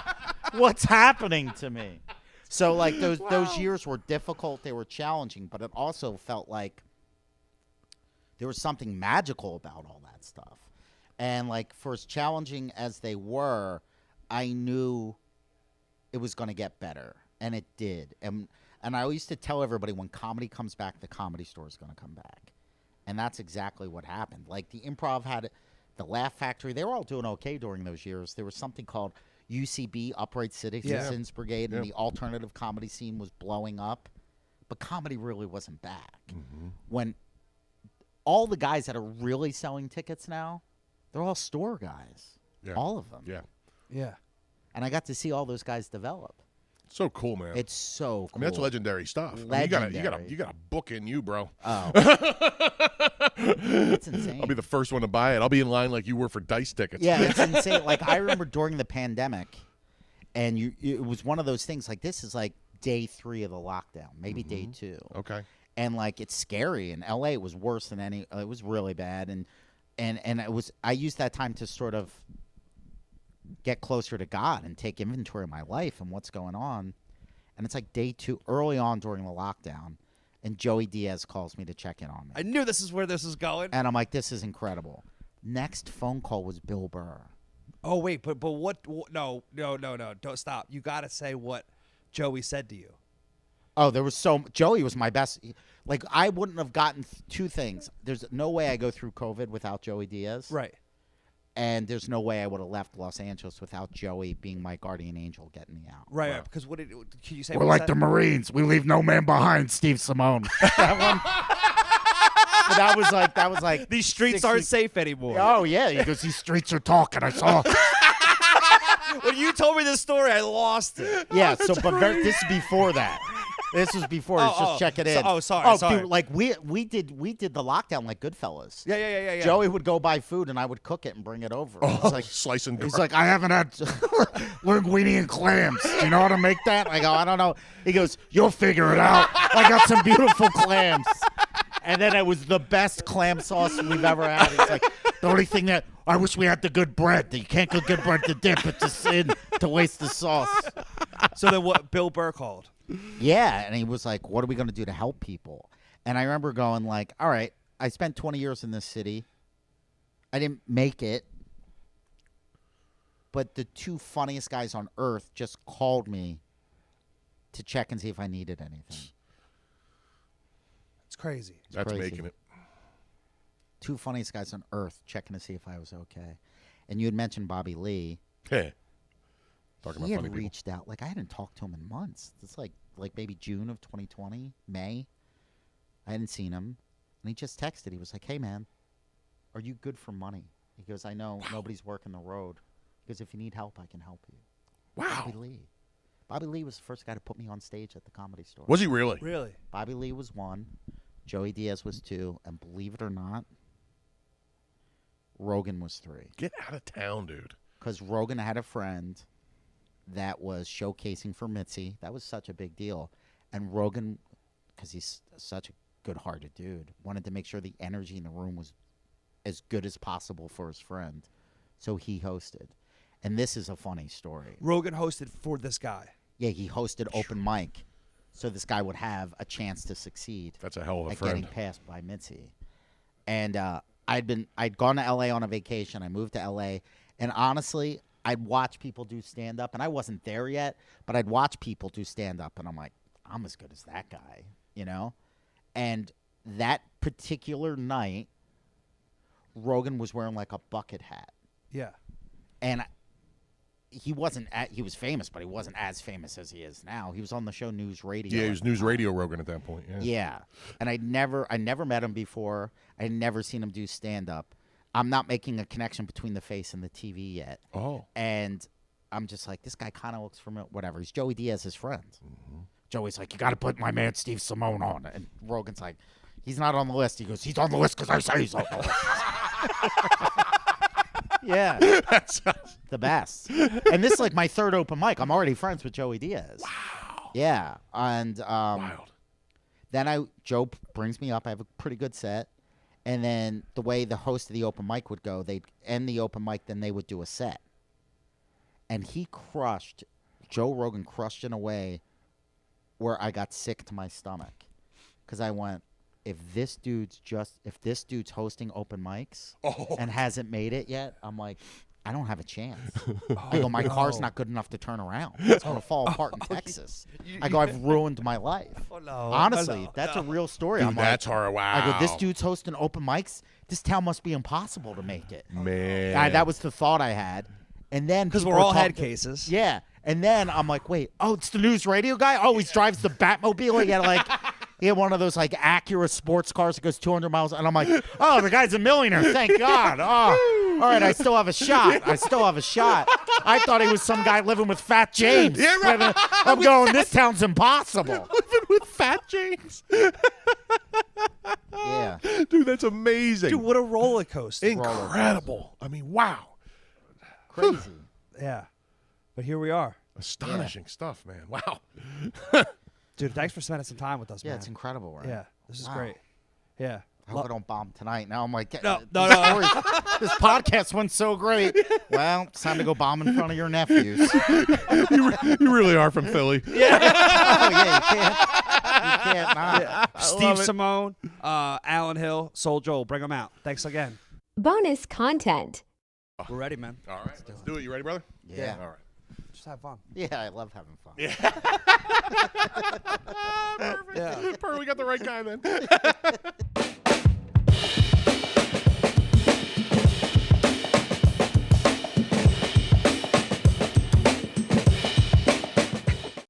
what's happening to me? So like those years were difficult. They were challenging, but it also felt like there was something magical about all that stuff. And like for as challenging as they were, I knew it was going to get better, and it did. And I used to tell everybody, when comedy comes back, the Comedy Store is going to come back. And that's exactly what happened. Like the Improv had the Laugh Factory. They were all doing okay during those years. There was something called UCB, Upright Citizens Brigade, and the alternative comedy scene was blowing up. But comedy really wasn't back. When all the guys that are really selling tickets now, they're all store guys. Yeah. All of them. Yeah. And I got to see all those guys develop. So cool, man. It's so cool. I mean, that's legendary stuff. I mean, Legendary. you got a book in you, bro. Oh. It's insane. I'll be the first one to buy it. I'll be in line like you were for Dice tickets. Yeah, it's insane. Like I remember during the pandemic, and it was one of those things. Like this is like day 3 of the lockdown, maybe day 2. Okay. And like it's scary. In LA, it was worse than any. It was really bad. And it was. I used that time to sort of get closer to God and take inventory of my life and what's going on. And it's like day 2, early on during the lockdown, and Joey Diaz calls me to check in on me. I knew this is where this is going. And I'm like, this is incredible. Next phone call was Bill Burr. Oh wait, but what? No, don't stop. You got to say what Joey said to you. Oh, there was Joey was my best. Like I wouldn't have gotten 2 things. There's no way I go through COVID without Joey Diaz. Right. And there's no way I would have left Los Angeles without Joey being my guardian angel getting me out. Right. Because what did? Can you say? We're what like he the said? Marines. We leave no man behind, Steve Simeone. That one. But that was like These streets 6 aren't weeks- safe anymore. Oh yeah, he goes. These streets are talking. I saw. When you told me this story, I lost it. Yeah. So, but this is before that. This was before. It's just checking in. Sorry. Dude, like we did the lockdown like Goodfellas. Yeah. Joey would go buy food and I would cook it and bring it over. It's like Slice and he's like, I haven't had linguine and clams. Do you know how to make that? I go, I don't know. He goes, you'll figure it out. I got some beautiful clams. And then it was the best clam sauce we've ever had. It's like the only thing that I wish we had the good bread. You can't cook good bread to dip it to sin to waste the sauce. So then what? Bill Burr called. Yeah, and he was like, what are we going to do to help people? And I remember going like, all right, I spent 20 years in this city. I didn't make it. But the 2 funniest guys on earth just called me to check and see if I needed anything. It's crazy. That's crazy. making it. 2 funniest guys on earth checking to see if I was okay. And you had mentioned Bobby Lee. Hey. Talking He about had funny people. reached out. Like I hadn't talked to him in months. It's like maybe June of 2020, May. I hadn't seen him. And he just texted. He was like, hey, man, are you good for money? He goes, I know nobody's working the road. He goes, if you need help, I can help you. Wow. Bobby Lee. Bobby Lee was the first guy to put me on stage at the Comedy Store. Was he really? Really? Bobby Lee was 1. Joey Diaz was 2. And believe it or not, Rogan was 3. Get out of town, dude. Because Rogan had a friend that was showcasing for Mitzi. That was such a big deal. And Rogan, because he's such a good-hearted dude, wanted to make sure the energy in the room was as good as possible for his friend. So he hosted. And this is a funny story. Rogan hosted for this guy. Yeah, he hosted open mic. So this guy would have a chance to succeed. That's a hell of a at friend. getting passed by Mitzi. And I'd gone to LA on a vacation. I moved to LA. And honestly, I'd watch people do stand-up. And I wasn't there yet, but I'd watch people do stand-up. And I'm like, I'm as good as that guy, you know? And that particular night, Rogan was wearing like a bucket hat. Yeah. And he was famous, but he wasn't as famous as he is now. He was on the show News Radio. Yeah, he was News Radio Rogan at that point. Yeah. And I never met him before. I had never seen him do stand-up. I'm not making a connection between the face and the TV yet. Oh. And I'm just like, this guy kind of looks familiar. Whatever. He's Joey Diaz's friend. Mm-hmm. Joey's like, you got to put my man Steve Simeone on. And Rogan's like, he's not on the list. He goes, he's on the list because I say he's on the list. Yeah. That's the best. And this is like my third open mic. I'm already friends with Joey Diaz. wow. Yeah. And Wild. then Joe brings me up. I have a pretty good set. And then the way the host of the open mic would go, they'd end the open mic, then they would do a set. And Joe Rogan crushed in a way where I got sick to my stomach. Because I went, if this dude's hosting open mics and hasn't made it yet, I'm like, I don't have a chance. I go, my car's not good enough to turn around. It's going to fall apart in Texas. I go, I've ruined my life. Oh, no. Honestly, that's a real story. Dude, I'm that's like, horrible. Wow. I go, this dude's hosting open mics. This town must be impossible to make it. Man. That was the thought I had. And then Because people we're all talked head to- cases. Yeah. And then I'm like, wait, it's the News Radio guy? Oh, he drives the Batmobile. He had one of those like Acura sports cars that goes 200 miles. And I'm like, oh, the guy's a millionaire. Thank God. Oh, all right. I still have a shot. I thought he was some guy living with Fat James. Yeah, right. I'm going, this town's impossible. Living with Fat James. Yeah. Dude, that's amazing. Dude, what a roller coaster. Incredible. I mean, wow. Crazy. Yeah. But here we are. Astonishing stuff, man. Wow. Dude, thanks for spending some time with us, Yeah, man. it's incredible, right? Yeah, this is Wow. great. Yeah. I hope I don't bomb tonight. Now I'm like, No. This podcast went so great. Well, it's time to go bomb in front of your nephews. You really are from Philly. Oh, yeah, you can't not. Steve Simeone, Alan Hill, Soul Joel, bring them out. Thanks again. Bonus content. We're ready, man. All right, let's do it. You ready, brother? Yeah. All right. Just have fun. Yeah, I love having fun. Yeah. Perfect. We got the right guy then.